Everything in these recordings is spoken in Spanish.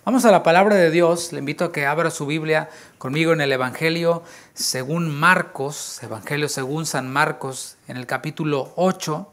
Vamos a la palabra de Dios. Le invito a que abra su Biblia conmigo en el Evangelio según Marcos, Evangelio según San Marcos, en el capítulo 8.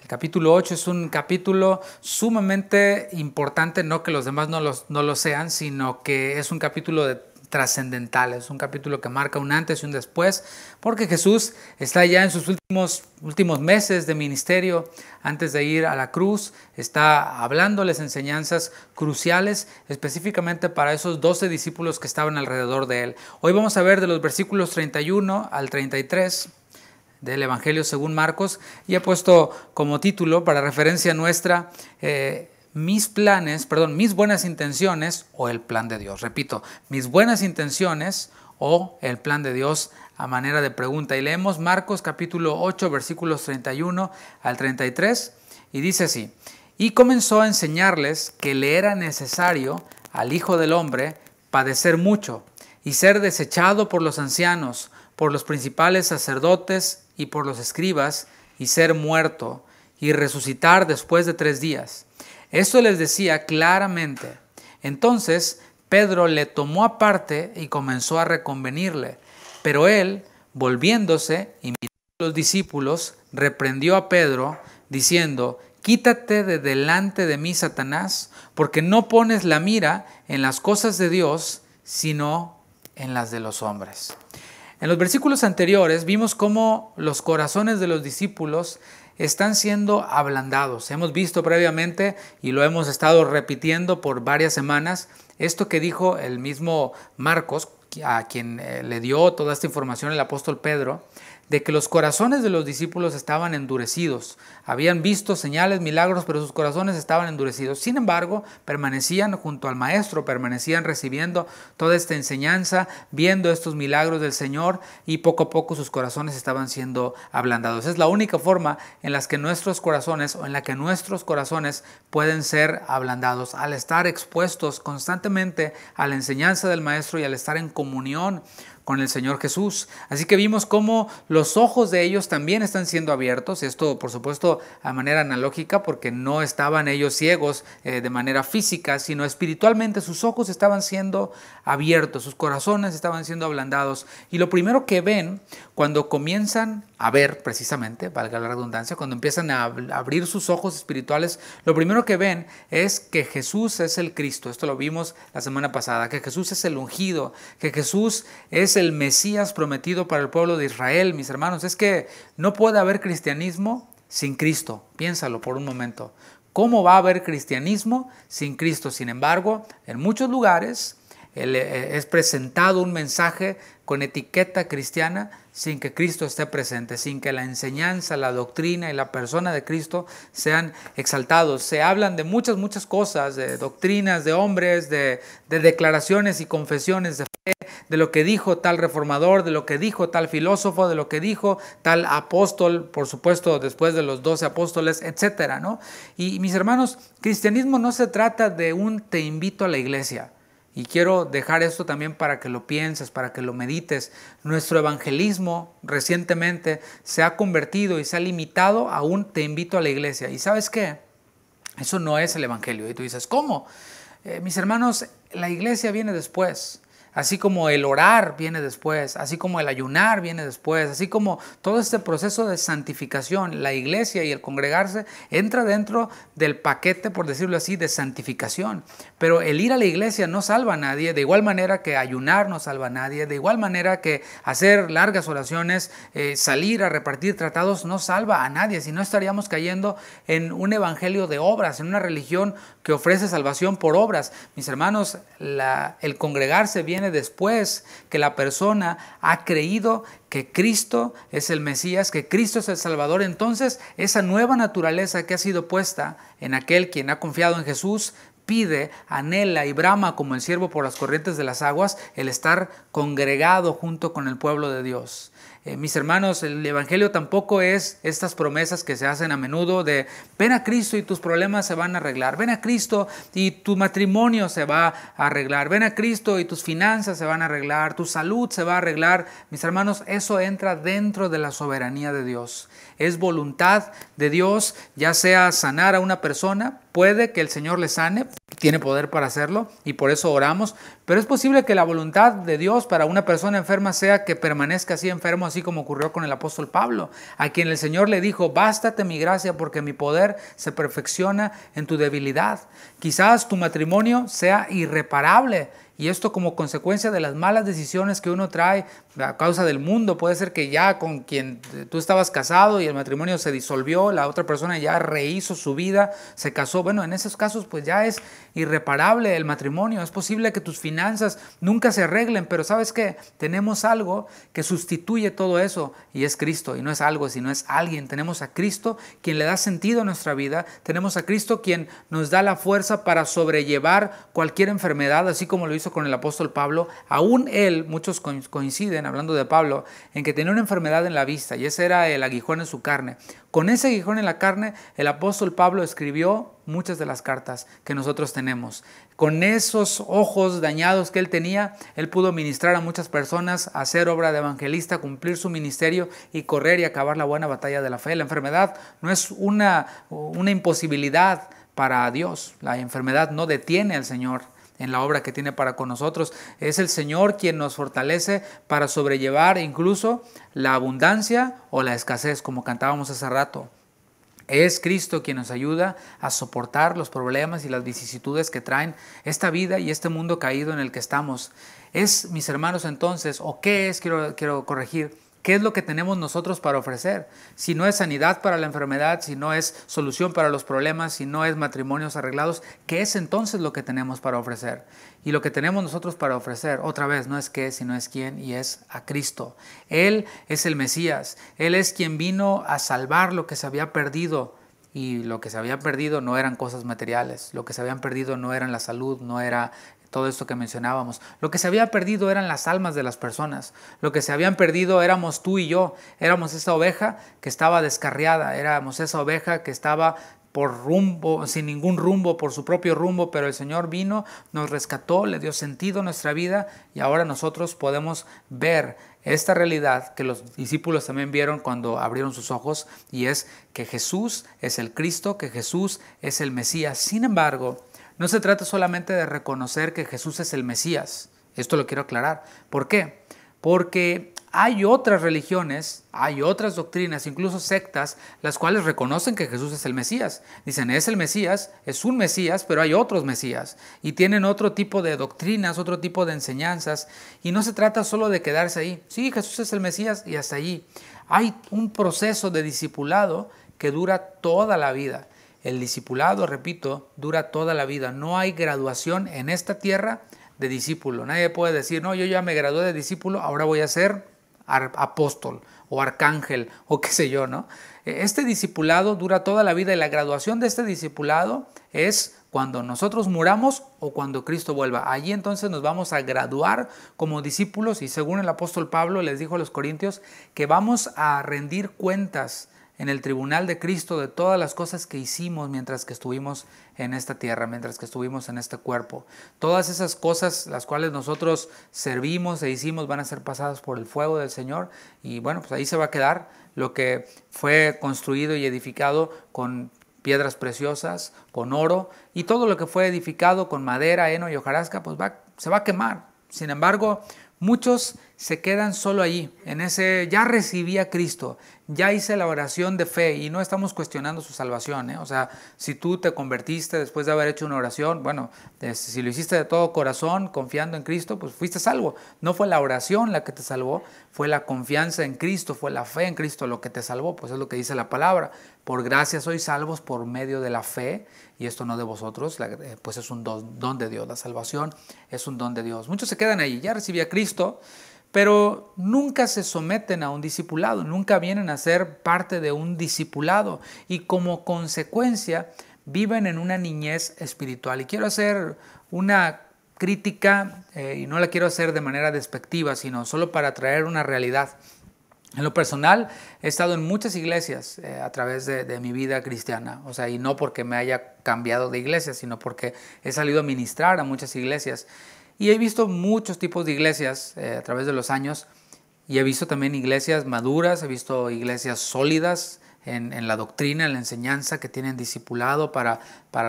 El capítulo 8 es un capítulo sumamente importante, no que los demás no lo sean, sino que es un capítulo trascendental, es un capítulo que marca un antes y un después, porque Jesús está ya en sus últimos meses de ministerio. Antes de ir a la cruz, está hablándoles enseñanzas cruciales, específicamente para esos 12 discípulos que estaban alrededor de él. Hoy vamos a ver de los versículos 31 al 33 del Evangelio según Marcos, y he puesto como título, para referencia nuestra, mis buenas intenciones o el plan de Dios. Repito, mis buenas intenciones o el plan de Dios, a manera de pregunta. Y leemos Marcos capítulo 8, versículos 31 al 33, y dice así: y comenzó a enseñarles que le era necesario al Hijo del Hombre padecer mucho y ser desechado por los ancianos, por los principales sacerdotes y por los escribas, y ser muerto y resucitar después de 3 días. Esto les decía claramente. Entonces Pedro le tomó aparte y comenzó a reconvenirle. Pero él, volviéndose y mirando a los discípulos, reprendió a Pedro, diciendo: quítate de delante de mí, Satanás, porque no pones la mira en las cosas de Dios, sino en las de los hombres. En los versículos anteriores vimos cómo los corazones de los discípulos están siendo ablandados. Hemos visto previamente, y lo hemos estado repitiendo por varias semanas, esto que dijo el mismo Marcos, a quien le dio toda esta información el apóstol Pedro, de que los corazones de los discípulos estaban endurecidos. Habían visto señales, milagros, pero sus corazones estaban endurecidos. Sin embargo, permanecían junto al Maestro, permanecían recibiendo toda esta enseñanza, viendo estos milagros del Señor, y poco a poco sus corazones estaban siendo ablandados. Es la única forma en la que nuestros corazones pueden ser ablandados, al estar expuestos constantemente a la enseñanza del Maestro y al estar en comunión con el Señor Jesús. Así que vimos cómo los ojos de ellos también están siendo abiertos. Esto, por supuesto, a manera analógica, porque no estaban ellos ciegos de manera física, sino espiritualmente sus ojos estaban siendo abiertos, sus corazones estaban siendo ablandados. Y lo primero que ven cuando comienzan a ver, precisamente, valga la redundancia, cuando empiezan a abrir sus ojos espirituales, lo primero que ven es que Jesús es el Cristo. Esto lo vimos la semana pasada, que Jesús es el ungido, que Jesús es el Mesías prometido para el pueblo de Israel. Mis hermanos, es que no puede haber cristianismo sin Cristo. Piénsalo por un momento. ¿Cómo va a haber cristianismo sin Cristo? Sin embargo, en muchos lugares es presentado un mensaje con etiqueta cristiana sin que Cristo esté presente, sin que la enseñanza, la doctrina y la persona de Cristo sean exaltados. Se hablan de muchas cosas, de doctrinas de hombres, de declaraciones y confesiones de fe, de lo que dijo tal reformador, de lo que dijo tal filósofo, de lo que dijo tal apóstol, por supuesto después de los 12 apóstoles, etcétera, ¿no? Y mis hermanos, cristianismo no se trata de un te invito a la iglesia. Y quiero dejar esto también para que lo pienses, para que lo medites. Nuestro evangelismo recientemente se ha convertido y se ha limitado a un te invito a la iglesia. ¿Y sabes qué? Eso no es el evangelio. Y tú dices, ¿cómo? Mis hermanos, la iglesia viene después. Así como el orar viene después, así como el ayunar viene después, así como todo este proceso de santificación, la iglesia y el congregarse entra dentro del paquete, por decirlo así, de santificación. Pero el ir a la iglesia no salva a nadie, de igual manera que ayunar no salva a nadie, de igual manera que hacer largas oraciones, salir a repartir tratados no salva a nadie, si no estaríamos cayendo en un evangelio de obras, en una religión que ofrece salvación por obras. Mis hermanos, el congregarse viene después que la persona ha creído que Cristo es el Mesías, que Cristo es el Salvador. Entonces esa nueva naturaleza que ha sido puesta en aquel quien ha confiado en Jesús pide, anhela y brama como el ciervo por las corrientes de las aguas el estar congregado junto con el pueblo de Dios. Mis hermanos, el evangelio tampoco es estas promesas que se hacen a menudo de ven a Cristo y tus problemas se van a arreglar, ven a Cristo y tu matrimonio se va a arreglar, ven a Cristo y tus finanzas se van a arreglar, tu salud se va a arreglar. Mis hermanos, eso entra dentro de la soberanía de Dios. Es voluntad de Dios, ya sea sanar a una persona, puede que el Señor le sane, tiene poder para hacerlo y por eso oramos, pero es posible que la voluntad de Dios para una persona enferma sea que permanezca así enfermo, así como ocurrió con el apóstol Pablo, a quien el Señor le dijo: bástate mi gracia porque mi poder se perfecciona en tu debilidad. Quizás tu matrimonio sea irreparable, y esto como consecuencia de las malas decisiones que uno trae a causa del mundo. Puede ser que ya con quien tú estabas casado y el matrimonio se disolvió, la otra persona ya rehizo su vida, se casó. Bueno, en esos casos pues ya es irreparable el matrimonio. Es posible que tus finanzas nunca se arreglen, pero ¿sabes qué? Tenemos algo que sustituye todo eso y es Cristo. Y no es algo, sino es alguien. Tenemos a Cristo quien le da sentido a nuestra vida. Tenemos a Cristo quien nos da la fuerza para sobrellevar cualquier enfermedad, así como lo hizo con el apóstol Pablo. Aún él, muchos coinciden, hablando de Pablo, en que tenía una enfermedad en la vista, y ese era el aguijón en su carne. Con ese aguijón en la carne, el apóstol Pablo escribió muchas de las cartas que nosotros tenemos. Con esos ojos dañados que él tenía, él pudo ministrar a muchas personas, hacer obra de evangelista, cumplir su ministerio y correr y acabar la buena batalla de la fe. La enfermedad no es una imposibilidad para Dios. La enfermedad no detiene al Señor en la obra que tiene para con nosotros. Es el Señor quien nos fortalece para sobrellevar incluso la abundancia o la escasez, como cantábamos hace rato. Es Cristo quien nos ayuda a soportar los problemas y las vicisitudes que traen esta vida y este mundo caído en el que estamos. Es, mis hermanos, entonces, ¿o qué es? Quiero corregir. ¿Qué es lo que tenemos nosotros para ofrecer? Si no es sanidad para la enfermedad, si no es solución para los problemas, si no es matrimonios arreglados, ¿qué es entonces lo que tenemos para ofrecer? Y lo que tenemos nosotros para ofrecer, otra vez, no es qué, sino es quién, y es a Cristo. Él es el Mesías. Él es quien vino a salvar lo que se había perdido. Y lo que se había perdido no eran cosas materiales. Lo que se habían perdido no eran la salud, no era todo esto que mencionábamos. Lo que se había perdido eran las almas de las personas. Lo que se habían perdido éramos tú y yo. Éramos esa oveja que estaba descarriada. Éramos esa oveja que estaba por rumbo, sin ningún rumbo, por su propio rumbo, pero el Señor vino, nos rescató, le dio sentido a nuestra vida y ahora nosotros podemos ver esta realidad que los discípulos también vieron cuando abrieron sus ojos, y es que Jesús es el Cristo, que Jesús es el Mesías. Sin embargo, no se trata solamente de reconocer que Jesús es el Mesías. Esto lo quiero aclarar. ¿Por qué? Porque hay otras religiones, hay otras doctrinas, incluso sectas, las cuales reconocen que Jesús es el Mesías. Dicen, es el Mesías, es un Mesías, pero hay otros Mesías. Y tienen otro tipo de doctrinas, otro tipo de enseñanzas. Y no se trata solo de quedarse ahí. Sí, Jesús es el Mesías y hasta allí. Hay un proceso de discipulado que dura toda la vida. El discipulado, repito, dura toda la vida. No hay graduación en esta tierra de discípulo. Nadie puede decir, no, yo ya me gradué de discípulo, ahora voy a ser apóstol o arcángel o qué sé yo, ¿no? Este discipulado dura toda la vida y la graduación de este discipulado es cuando nosotros muramos o cuando Cristo vuelva. Allí entonces nos vamos a graduar como discípulos y según el apóstol Pablo les dijo a los corintios que vamos a rendir cuentas en el tribunal de Cristo de todas las cosas que hicimos mientras que estuvimos en esta tierra, mientras que estuvimos en este cuerpo. Todas esas cosas las cuales nosotros servimos e hicimos van a ser pasadas por el fuego del Señor y bueno, pues ahí se va a quedar lo que fue construido y edificado con piedras preciosas, con oro, y todo lo que fue edificado con madera, heno y hojarasca, pues se va a quemar. Sin embargo, muchos se quedan solo allí, en ese, ya recibí a Cristo, ya hice la oración de fe y no estamos cuestionando su salvación, ¿eh? O sea, si tú te convertiste después de haber hecho una oración, bueno, si lo hiciste de todo corazón, confiando en Cristo, pues fuiste salvo. No fue la oración la que te salvó, fue la confianza en Cristo, fue la fe en Cristo lo que te salvó, pues es lo que dice la palabra. Por gracia sois salvos por medio de la fe, y esto no de vosotros, pues es un don de Dios, la salvación es un don de Dios. Muchos se quedan ahí, ya recibí a Cristo, pero nunca se someten a un discipulado, nunca vienen a ser parte de un discipulado y como consecuencia viven en una niñez espiritual. Y quiero hacer una crítica y no la quiero hacer de manera despectiva, sino solo para traer una realidad. En lo personal, he estado en muchas iglesias a través de mi vida cristiana, o sea, y no porque me haya cambiado de iglesia, sino porque he salido a ministrar a muchas iglesias. Y he visto muchos tipos de iglesias a través de los años y he visto también iglesias maduras, he visto iglesias sólidas, en la doctrina, en la enseñanza, que tienen discipulado para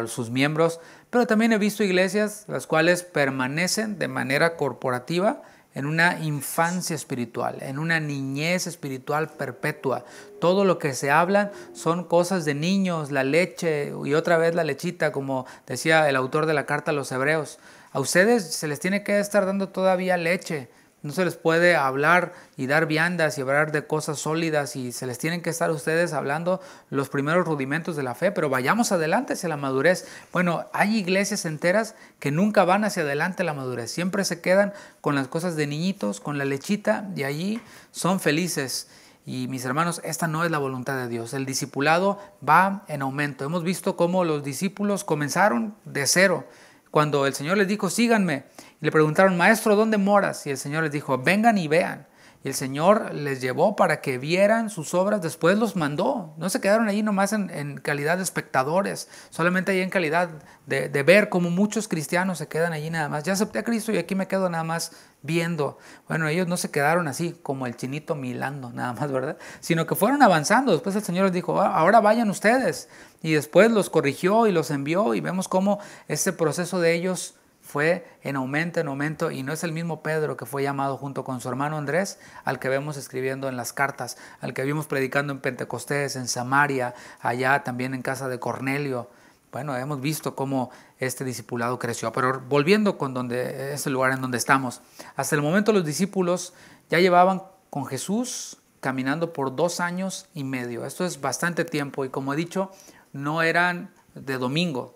sus miembros, pero también he visto iglesias las cuales permanecen de manera corporativa en una infancia espiritual, en una niñez espiritual perpetua. Todo lo que se hablan son cosas de niños, la leche y otra vez la lechita, como decía el autor de la carta a los Hebreos. A ustedes se les tiene que estar dando todavía leche. No se les puede hablar y dar viandas y hablar de cosas sólidas, y se les tienen que estar ustedes hablando los primeros rudimentos de la fe, pero vayamos adelante hacia la madurez. Bueno, hay iglesias enteras que nunca van hacia adelante a la madurez, siempre se quedan con las cosas de niñitos, con la lechita, y allí son felices. Y mis hermanos, esta no es la voluntad de Dios. El discipulado va en aumento. Hemos visto cómo los discípulos comenzaron de cero. Cuando el Señor les dijo, síganme, y le preguntaron, maestro, ¿dónde moras? Y el Señor les dijo, vengan y vean. Y el Señor les llevó para que vieran sus obras, después los mandó. No se quedaron ahí nomás en calidad de espectadores, solamente ahí en calidad de ver, como muchos cristianos se quedan allí nada más. Ya acepté a Cristo y aquí me quedo nada más viendo. Bueno, ellos no se quedaron así como el chinito milando nada más, ¿verdad? Sino que fueron avanzando. Después el Señor les dijo, ahora vayan ustedes. Y después los corrigió y los envió, y vemos cómo este proceso de ellos fue en aumento, y no es el mismo Pedro que fue llamado junto con su hermano Andrés, al que vemos escribiendo en las cartas, al que vimos predicando en Pentecostés, en Samaria, allá también en casa de Cornelio. Bueno, hemos visto cómo este discipulado creció. Pero volviendo con ese lugar en donde estamos, hasta el momento los discípulos ya llevaban con Jesús caminando por 2 años y medio. Esto es bastante tiempo, y como he dicho, no eran de domingo.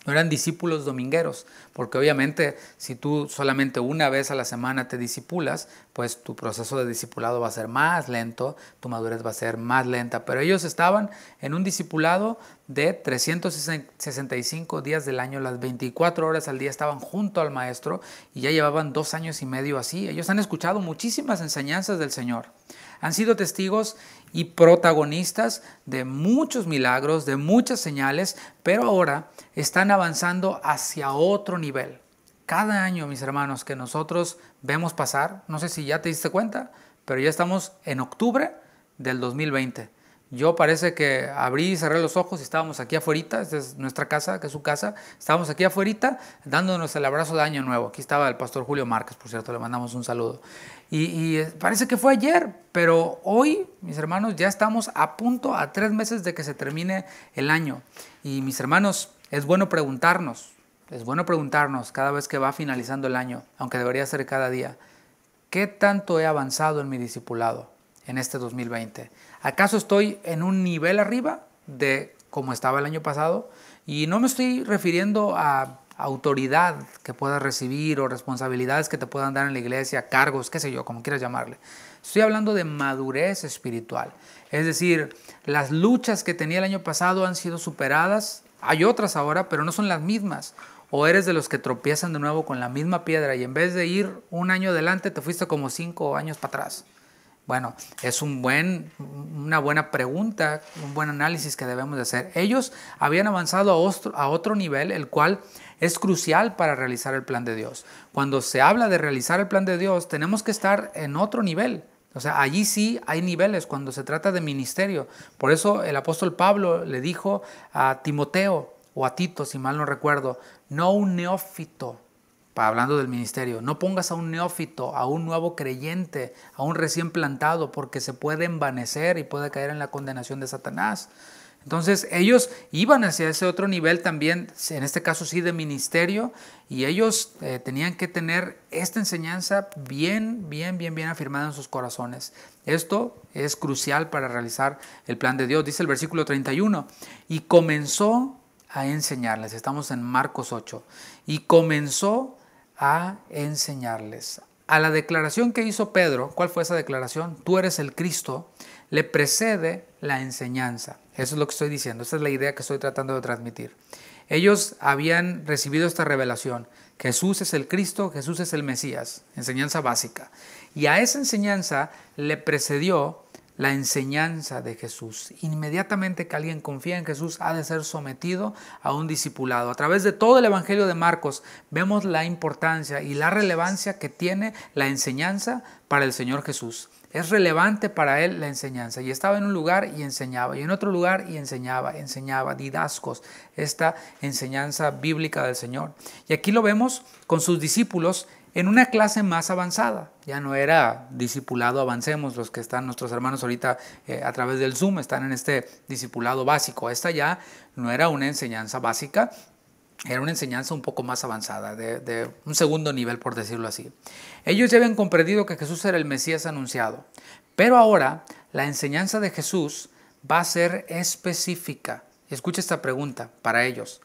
No eran discípulos domingueros, porque obviamente si tú solamente una vez a la semana te discipulas, pues tu proceso de discipulado va a ser más lento, tu madurez va a ser más lenta. Pero ellos estaban en un discipulado de 365 días del año, las 24 horas al día estaban junto al maestro, y ya llevaban 2 años y medio así. Ellos han escuchado muchísimas enseñanzas del Señor. Han sido testigos y protagonistas de muchos milagros, de muchas señales, pero ahora están avanzando hacia otro nivel. Cada año, mis hermanos, que nosotros vemos pasar, no sé si ya te diste cuenta, pero ya estamos en octubre del 2020. Yo parece que abrí y cerré los ojos y estábamos aquí afuera. Esta es nuestra casa, que es su casa. Estábamos aquí afuera dándonos el abrazo de Año Nuevo. Aquí estaba el pastor Julio Márquez, por cierto, le mandamos un saludo. Y parece que fue ayer, pero hoy, mis hermanos, ya estamos a 3 meses de que se termine el año. Y mis hermanos, es bueno preguntarnos cada vez que va finalizando el año, aunque debería ser cada día, ¿qué tanto he avanzado en mi discipulado en este 2020? ¿Acaso estoy en un nivel arriba de como estaba el año pasado? Y no me estoy refiriendo a autoridad que puedas recibir o responsabilidades que te puedan dar en la iglesia, cargos, qué sé yo, como quieras llamarle. Estoy hablando de madurez espiritual. Es decir, las luchas que tenía el año pasado han sido superadas. Hay otras ahora, pero no son las mismas. O eres de los que tropiezan de nuevo con la misma piedra y en vez de ir un año adelante te fuiste como 5 años para atrás. Bueno, es una buena pregunta, un buen análisis que debemos de hacer. Ellos habían avanzado a otro nivel, el cual es crucial para realizar el plan de Dios. Cuando se habla de realizar el plan de Dios, tenemos que estar en otro nivel. O sea, allí sí hay niveles cuando se trata de ministerio. Por eso el apóstol Pablo le dijo a Timoteo, o a Tito, si mal no recuerdo, no un neófito, hablando del ministerio, no pongas a un neófito, a un nuevo creyente, a un recién plantado, porque se puede envanecer y puede caer en la condenación de Satanás. Entonces ellos iban hacia ese otro nivel también, en este caso sí de ministerio, y ellos tenían que tener esta enseñanza bien afirmada en sus corazones. Esto es crucial para realizar el plan de Dios. Dice el versículo 31, y comenzó a enseñarles. Estamos en Marcos 8. Y comenzó a enseñarles. A la declaración que hizo Pedro, ¿cuál fue esa declaración? Tú eres el Cristo, le precede la enseñanza. Eso es lo que estoy diciendo, esa es la idea que estoy tratando de transmitir. Ellos habían recibido esta revelación. Jesús es el Cristo, Jesús es el Mesías, enseñanza básica. Y a esa enseñanza le precedió la enseñanza de Jesús. Inmediatamente que alguien confía en Jesús ha de ser sometido a un discipulado. A través de todo el Evangelio de Marcos vemos la importancia y la relevancia que tiene la enseñanza para el Señor Jesús. Es relevante para él la enseñanza. Y estaba en un lugar y enseñaba, y en otro lugar y enseñaba, didascos, esta enseñanza bíblica del Señor. Y aquí lo vemos con sus discípulos en una clase más avanzada. Ya no era discipulado avancemos, los que están, nuestros hermanos ahorita a través del Zoom, están en este discipulado básico. Esta ya no era una enseñanza básica, era una enseñanza un poco más avanzada, de un segundo nivel, por decirlo así. Ellos ya habían comprendido que Jesús era el Mesías anunciado, pero ahora la enseñanza de Jesús va a ser específica. Escucha esta pregunta para ellos.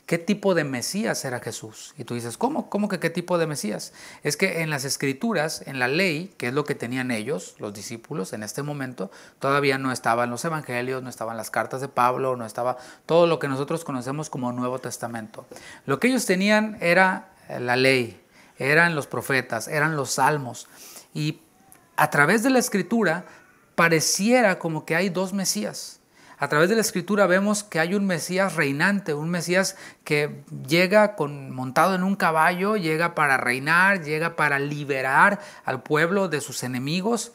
¿Qué tipo de Mesías era Jesús? Y tú dices, ¿cómo que qué tipo de Mesías? Es que en las Escrituras, en la ley, que es lo que tenían ellos, los discípulos, en este momento, todavía no estaban los evangelios, no estaban las cartas de Pablo, no estaba todo lo que nosotros conocemos como Nuevo Testamento. Lo que ellos tenían era la ley, eran los profetas, eran los salmos. Y a través de la Escritura pareciera como que hay dos Mesías. A través de la Escritura vemos que hay un Mesías reinante, un Mesías que llega montado en un caballo, llega para reinar, llega para liberar al pueblo de sus enemigos.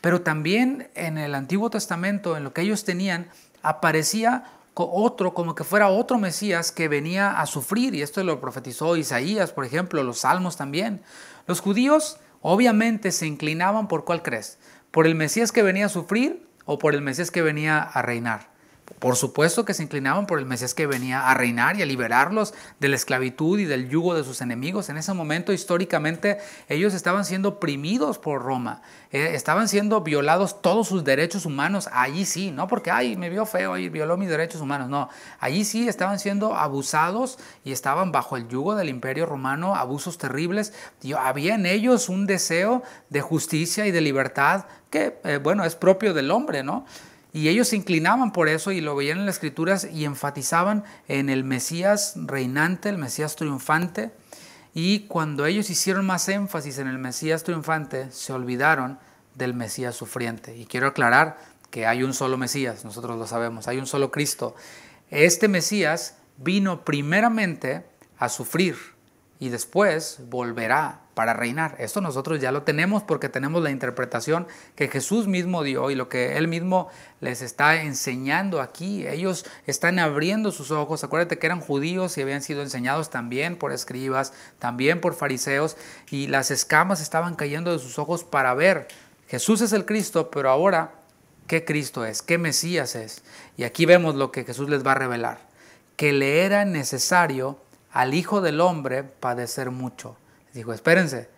Pero también en el Antiguo Testamento, en lo que ellos tenían, aparecía otro, como que fuera otro Mesías que venía a sufrir. Y esto lo profetizó Isaías, por ejemplo, los Salmos también. Los judíos obviamente se inclinaban por ¿cuál crees? ¿Por el Mesías que venía a sufrir o por el Mesías que venía a reinar? Por supuesto que se inclinaban por el Mesías que venía a reinar y a liberarlos de la esclavitud y del yugo de sus enemigos. En ese momento, históricamente, ellos estaban siendo oprimidos por Roma. Estaban siendo violados todos sus derechos humanos. Allí sí, no porque, ay, me vio feo y violó mis derechos humanos. No, allí sí estaban siendo abusados y estaban bajo el yugo del Imperio Romano, abusos terribles. Y había en ellos un deseo de justicia y de libertad que, bueno, es propio del hombre, ¿no? Y ellos se inclinaban por eso y lo veían en las Escrituras y enfatizaban en el Mesías reinante, el Mesías triunfante. Y cuando ellos hicieron más énfasis en el Mesías triunfante, se olvidaron del Mesías sufriente. Y quiero aclarar que hay un solo Mesías, nosotros lo sabemos, hay un solo Cristo. Este Mesías vino primeramente a sufrir y después volverá para reinar. Esto nosotros ya lo tenemos porque tenemos la interpretación que Jesús mismo dio y lo que Él mismo les está enseñando aquí. Ellos están abriendo sus ojos. Acuérdate que eran judíos y habían sido enseñados también por escribas, también por fariseos, y las escamas estaban cayendo de sus ojos para ver. Jesús es el Cristo, pero ahora, ¿qué Cristo es? ¿Qué Mesías es? Y aquí vemos lo que Jesús les va a revelar. Que le era necesario al Hijo del Hombre padecer mucho. Dijo, espérense,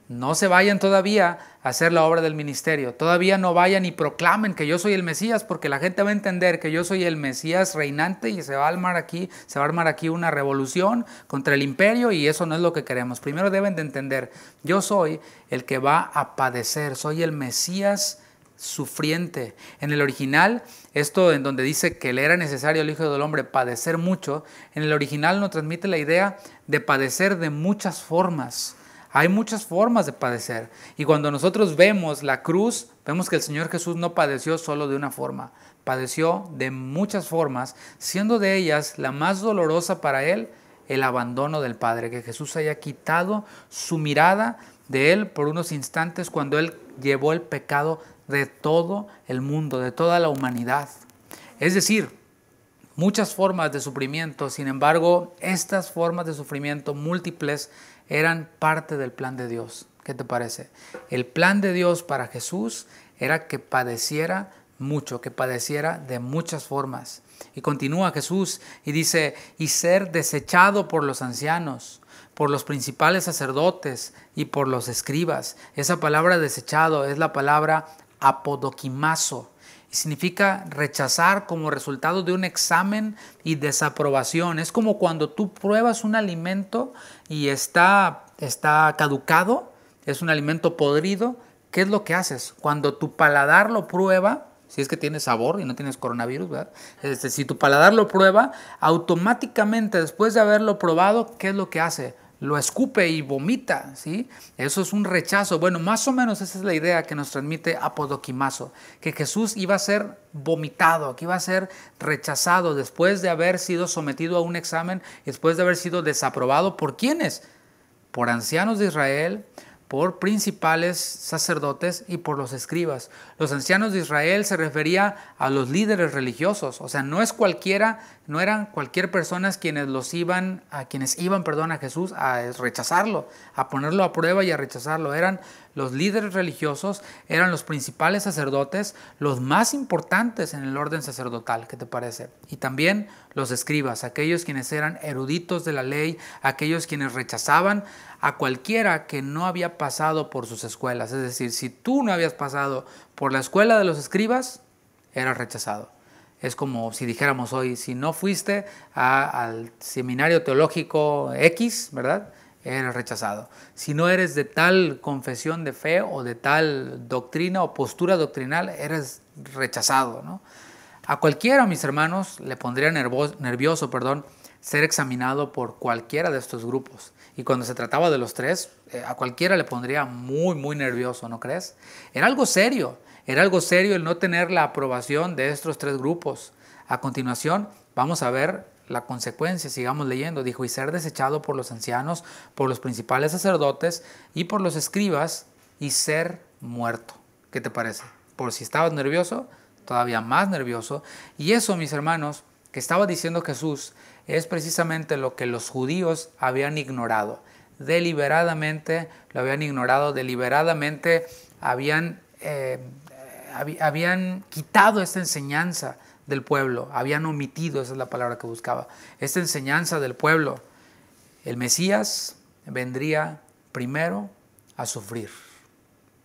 no se vayan todavía a hacer la obra del ministerio. Todavía no vayan y proclamen que yo soy el Mesías, porque la gente va a entender que yo soy el Mesías reinante y se va a armar aquí una revolución contra el imperio y eso no es lo que queremos. Primero deben de entender, yo soy el que va a padecer, soy el Mesías sufriente. En el original, esto en donde dice que le era necesario al Hijo del Hombre padecer mucho, en el original nos transmite la idea de padecer de muchas formas. Hay muchas formas de padecer. Y cuando nosotros vemos la cruz, vemos que el Señor Jesús no padeció solo de una forma. Padeció de muchas formas, siendo de ellas la más dolorosa para Él el abandono del Padre. Que Jesús haya quitado su mirada de Él por unos instantes cuando Él llevó el pecado de todo el mundo, de toda la humanidad. Es decir, muchas formas de sufrimiento. Sin embargo, estas formas de sufrimiento múltiples eran parte del plan de Dios. ¿Qué te parece? El plan de Dios para Jesús era que padeciera mucho, que padeciera de muchas formas. Y continúa Jesús y dice, y ser desechado por los ancianos, por los principales sacerdotes y por los escribas. Esa palabra desechado es la palabra apodokimazo. Y significa rechazar como resultado de un examen y desaprobación. Es como cuando tú pruebas un alimento y está caducado, es un alimento podrido. ¿Qué es lo que haces? Cuando tu paladar lo prueba, si es que tienes sabor y no tienes coronavirus, ¿verdad? Si tu paladar lo prueba, automáticamente después de haberlo probado, ¿qué es lo que hace? lo escupe y vomita, ¿sí? Eso es un rechazo. Bueno, más o menos esa es la idea que nos transmite apodoquimazo, que Jesús iba a ser vomitado, que iba a ser rechazado después de haber sido sometido a un examen, después de haber sido desaprobado. ¿Por quiénes? Por ancianos de Israel, por principales sacerdotes y por los escribas. Los ancianos de Israel se refería a los líderes religiosos, o sea, no eran cualquier personas quienes iban a Jesús a rechazarlo, a ponerlo a prueba y a rechazarlo. Eran los líderes religiosos, eran los principales sacerdotes, los más importantes en el orden sacerdotal, ¿qué te parece? Y también los escribas, aquellos quienes eran eruditos de la ley, aquellos quienes rechazaban a cualquiera que no había pasado por sus escuelas. Es decir, si tú no habías pasado por la escuela de los escribas, eras rechazado. Es como si dijéramos hoy, si no fuiste al seminario teológico X, ¿verdad?, eres rechazado. Si no eres de tal confesión de fe o de tal doctrina o postura doctrinal, eres rechazado, ¿no? A cualquiera, mis hermanos, le pondría nervioso, ser examinado por cualquiera de estos grupos. Y cuando se trataba de los tres, a cualquiera le pondría muy, muy nervioso, ¿no crees? Era algo serio el no tener la aprobación de estos tres grupos. A continuación, vamos a ver la consecuencia, sigamos leyendo. Dijo, y ser desechado por los ancianos, por los principales sacerdotes y por los escribas, y ser muerto. ¿Qué te parece? Por si estabas nervioso, todavía más nervioso. Y eso, mis hermanos, que estaba diciendo Jesús, es precisamente lo que los judíos habían ignorado. Deliberadamente lo habían ignorado, deliberadamente habían quitado esta enseñanza del pueblo, habían omitido, esa es la palabra que buscaba, esta enseñanza del pueblo. El Mesías vendría primero a sufrir,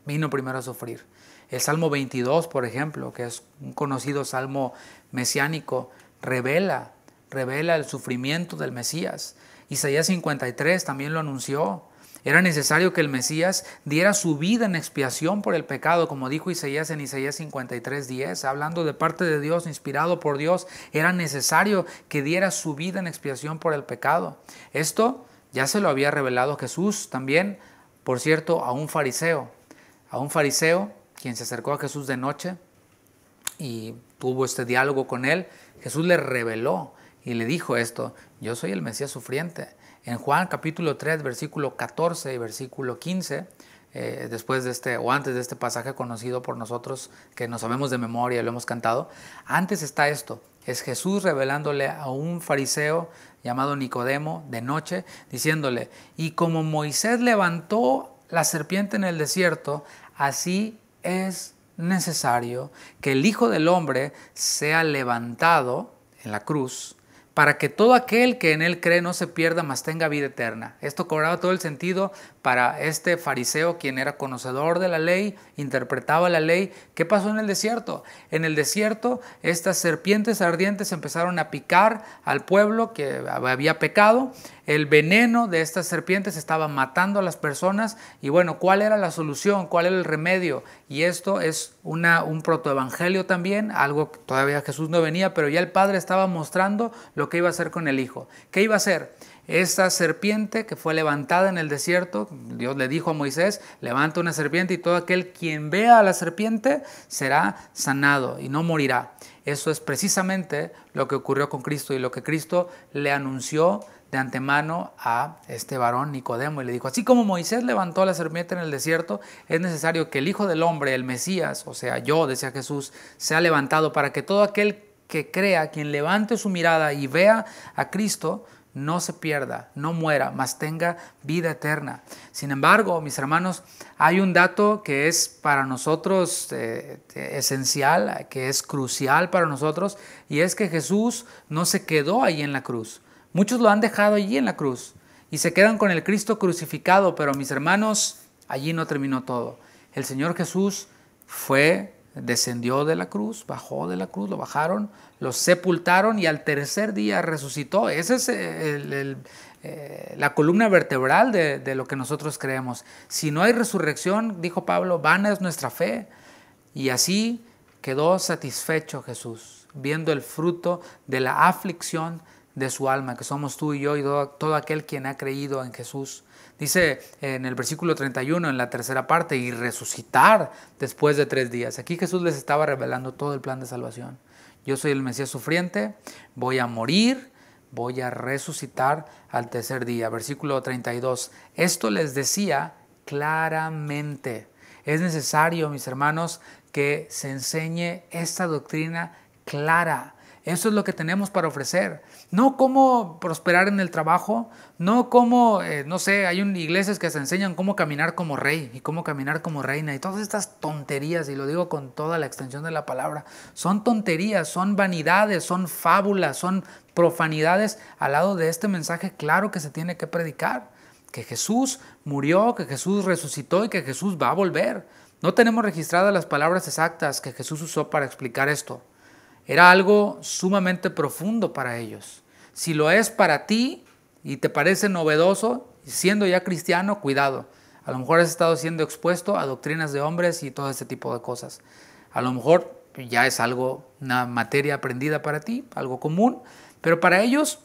vino primero a sufrir. El Salmo 22, por ejemplo, que es un conocido salmo mesiánico, revela el sufrimiento del Mesías. Isaías 53 también lo anunció. Era necesario que el Mesías diera su vida en expiación por el pecado, como dijo Isaías en Isaías 53:10, hablando de parte de Dios, inspirado por Dios. Era necesario que diera su vida en expiación por el pecado. Esto ya se lo había revelado Jesús también, por cierto, a un fariseo quien se acercó a Jesús de noche y tuvo este diálogo con él. Jesús le reveló y le dijo esto: yo soy el Mesías sufriente. En Juan capítulo 3, versículo 14 y versículo 15, después de antes de este pasaje conocido por nosotros, que nos sabemos de memoria y lo hemos cantado, antes está esto: es Jesús revelándole a un fariseo llamado Nicodemo de noche, diciéndole, y como Moisés levantó la serpiente en el desierto, así es necesario que el Hijo del Hombre sea levantado en la cruz, para que todo aquel que en él cree no se pierda, mas tenga vida eterna. Esto cobraba todo el sentido para este fariseo, quien era conocedor de la ley, interpretaba la ley. ¿Qué pasó en el desierto? En el desierto, estas serpientes ardientes empezaron a picar al pueblo que había pecado. El veneno de estas serpientes estaba matando a las personas. Y bueno, ¿cuál era la solución? ¿Cuál era el remedio? Y esto es un protoevangelio también, algo que todavía Jesús no venía, pero ya el Padre estaba mostrando lo que iba a hacer con el Hijo. ¿Qué iba a hacer? Esta serpiente que fue levantada en el desierto, Dios le dijo a Moisés, levanta una serpiente y todo aquel quien vea a la serpiente será sanado y no morirá. Eso es precisamente lo que ocurrió con Cristo y lo que Cristo le anunció de antemano a este varón Nicodemo, y le dijo, así como Moisés levantó la serpiente en el desierto, es necesario que el Hijo del Hombre, el Mesías, o sea, yo, decía Jesús, sea levantado para que todo aquel que crea, quien levante su mirada y vea a Cristo, no se pierda, no muera, mas tenga vida eterna. Sin embargo, mis hermanos, hay un dato que es para nosotros esencial, que es crucial para nosotros, y es que Jesús no se quedó ahí en la cruz. Muchos lo han dejado allí en la cruz y se quedan con el Cristo crucificado, pero mis hermanos, allí no terminó todo. El Señor Jesús descendió de la cruz, bajó de la cruz, lo bajaron, lo sepultaron y al tercer día resucitó. Esa es la columna vertebral de lo que nosotros creemos. Si no hay resurrección, dijo Pablo, vana es nuestra fe. Y así quedó satisfecho Jesús, viendo el fruto de la aflicción de su alma, que somos tú y yo y todo aquel quien ha creído en Jesús. Dice en el versículo 31, en la tercera parte, y resucitar después de 3 días. Aquí Jesús les estaba revelando todo el plan de salvación. Yo soy el Mesías sufriente, voy a morir, voy a resucitar al tercer día. Versículo 32. Esto les decía claramente. Es necesario, mis hermanos, que se enseñe esta doctrina clara. Eso es lo que tenemos para ofrecer. No cómo prosperar en el trabajo, no cómo, no sé, hay iglesias que se enseñan cómo caminar como rey y cómo caminar como reina y todas estas tonterías, y lo digo con toda la extensión de la palabra, son tonterías, son vanidades, son fábulas, son profanidades al lado de este mensaje claro que se tiene que predicar, que Jesús murió, que Jesús resucitó y que Jesús va a volver. No tenemos registradas las palabras exactas que Jesús usó para explicar esto. Era algo sumamente profundo para ellos. Si lo es para ti y te parece novedoso, siendo ya cristiano, cuidado. A lo mejor has estado siendo expuesto a doctrinas de hombres y todo este tipo de cosas. A lo mejor ya es algo, una materia aprendida para ti, algo común, pero para ellos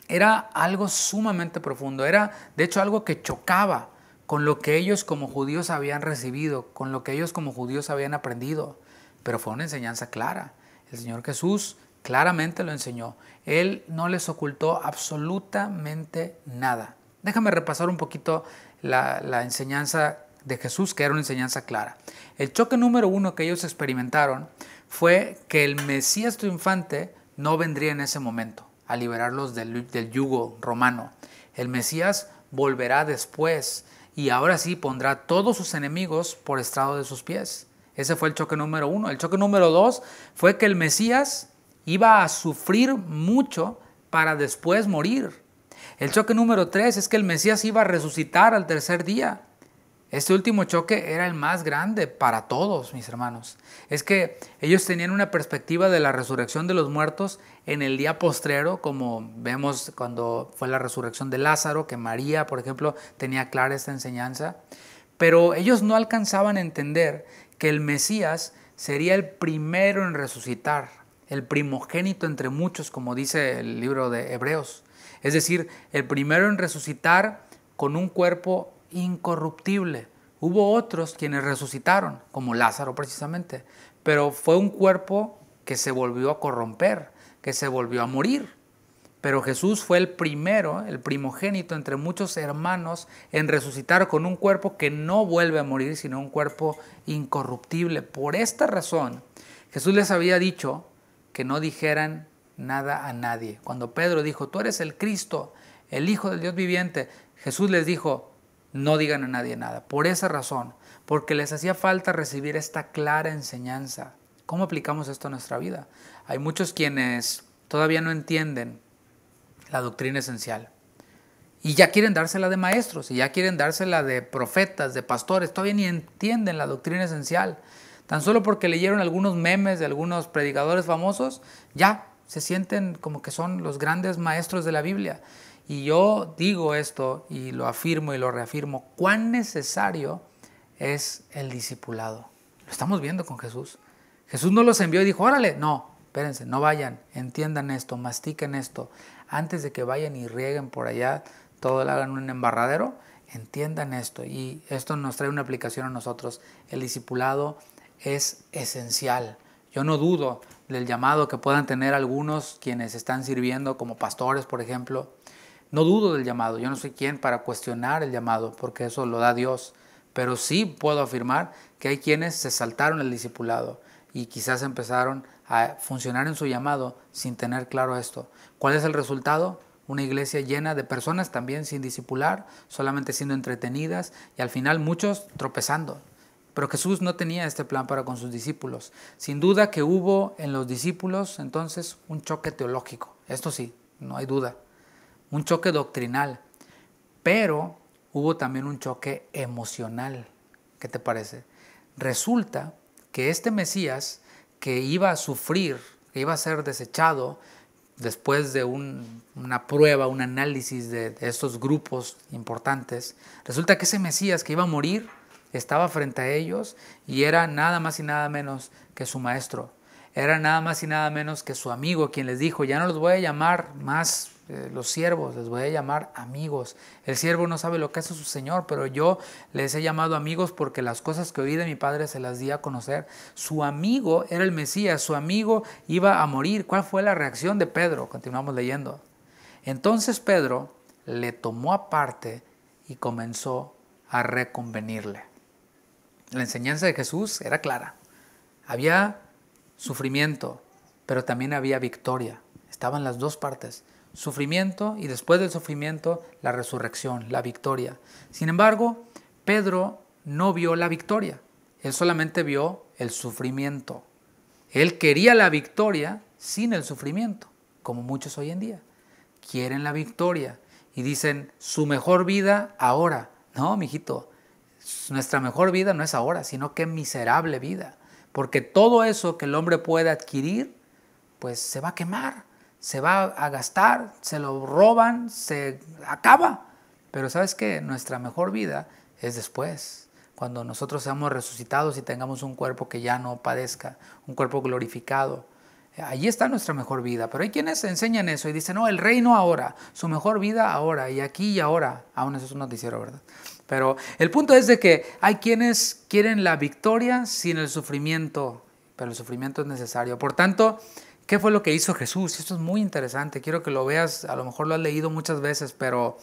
era algo sumamente profundo. Era, de hecho, algo que chocaba con lo que ellos como judíos habían recibido, con lo que ellos como judíos habían aprendido. Pero fue una enseñanza clara. El Señor Jesús claramente lo enseñó. Él no les ocultó absolutamente nada. Déjame repasar un poquito la enseñanza de Jesús, que era una enseñanza clara. El choque número 1 que ellos experimentaron fue que el Mesías triunfante no vendría en ese momento a liberarlos del yugo romano. El Mesías volverá después y ahora sí pondrá a todos sus enemigos por estrado de sus pies. Ese fue el choque número 1. El choque número 2 fue que el Mesías iba a sufrir mucho para después morir. El choque número 3 es que el Mesías iba a resucitar al tercer día. Este último choque era el más grande para todos, mis hermanos. Es que ellos tenían una perspectiva de la resurrección de los muertos en el día postrero, como vemos cuando fue la resurrección de Lázaro, que María, por ejemplo, tenía clara esta enseñanza. Pero ellos no alcanzaban a entender que el Mesías sería el primero en resucitar, el primogénito entre muchos, como dice el libro de Hebreos. Es decir, el primero en resucitar con un cuerpo incorruptible. Hubo otros quienes resucitaron, como Lázaro precisamente, pero fue un cuerpo que se volvió a corromper, que se volvió a morir. Pero Jesús fue el primero, el primogénito entre muchos hermanos en resucitar con un cuerpo que no vuelve a morir, sino un cuerpo incorruptible. Por esta razón, Jesús les había dicho que no dijeran nada a nadie. Cuando Pedro dijo, tú eres el Cristo, el Hijo del Dios viviente, Jesús les dijo, no digan a nadie nada. Por esa razón, porque les hacía falta recibir esta clara enseñanza. ¿Cómo aplicamos esto a nuestra vida? Hay muchos quienes todavía no entienden la doctrina esencial y ya quieren dársela de maestros y ya quieren dársela de profetas, de pastores. Todavía ni entienden la doctrina esencial. Tan solo porque leyeron algunos memes de algunos predicadores famosos, ya se sienten como que son los grandes maestros de la Biblia. Y yo digo esto y lo afirmo y lo reafirmo, cuán necesario es el discipulado. Lo estamos viendo con Jesús. Jesús no los envió y dijo, órale, no, espérense, no vayan, entiendan esto, mastiquen esto. Antes de que vayan y rieguen por allá, todo le hagan un embarradero, entiendan esto. Y esto nos trae una aplicación a nosotros. El discipulado es esencial. Yo no dudo del llamado que puedan tener algunos quienes están sirviendo como pastores, por ejemplo. No dudo del llamado. Yo no soy quien para cuestionar el llamado, porque eso lo da Dios. Pero sí puedo afirmar que hay quienes se saltaron el discipulado y quizás empezaron a funcionar en su llamado sin tener claro esto. ¿Cuál es el resultado? Una iglesia llena de personas también sin discipular, solamente siendo entretenidas y al final muchos tropezando. Pero Jesús no tenía este plan para con sus discípulos. Sin duda que hubo en los discípulos entonces un choque teológico. Esto sí, no hay duda. Un choque doctrinal. Pero hubo también un choque emocional. ¿Qué te parece? Resulta que este Mesías que iba a sufrir, que iba a ser desechado después de una prueba, un análisis de estos grupos importantes, resulta que ese Mesías que iba a morir estaba frente a ellos y era nada más y nada menos que su maestro. era nada más y nada menos que su amigo, quien les dijo, ya no los voy a llamar más los siervos, les voy a llamar amigos. El siervo no sabe lo que hace su señor, pero yo les he llamado amigos porque las cosas que oí de mi padre se las di a conocer. Su amigo era el Mesías, su amigo iba a morir. ¿Cuál fue la reacción de Pedro? Continuamos leyendo. Entonces Pedro le tomó aparte y comenzó a reconvenirle. La enseñanza de Jesús era clara. Había sufrimiento, pero también había victoria. Estaban las dos partes. Sufrimiento y después del sufrimiento la resurrección, la victoria. Sin embargo, Pedro no vio la victoria. Él solamente vio el sufrimiento. Él quería la victoria sin el sufrimiento, como muchos hoy en día. Quieren la victoria y dicen su mejor vida ahora. No, mijito, nuestra mejor vida no es ahora, sino que miserable vida. Porque todo eso que el hombre puede adquirir, pues se va a quemar, se va a gastar, se lo roban, se acaba. Pero ¿sabes qué? Nuestra mejor vida es después, cuando nosotros seamos resucitados y tengamos un cuerpo que ya no padezca, un cuerpo glorificado. Allí está nuestra mejor vida, pero hay quienes enseñan eso y dicen, no, el reino ahora, su mejor vida ahora, y aquí y ahora. Aún eso es un noticiero, ¿verdad? Pero el punto es de que hay quienes quieren la victoria sin el sufrimiento, pero el sufrimiento es necesario. Por tanto, ¿qué fue lo que hizo Jesús? Esto es muy interesante, quiero que lo veas, a lo mejor lo has leído muchas veces, pero